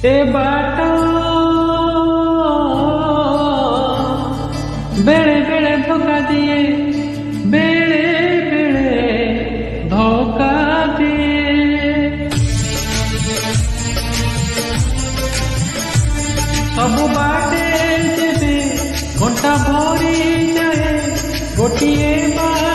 ए बाटा बेड़े बेड़े धोखा दिए, बेड़े बेड़े धोखा दिए। सब बाटे जेबे घंटा भरी जाए, गोटिए बाटे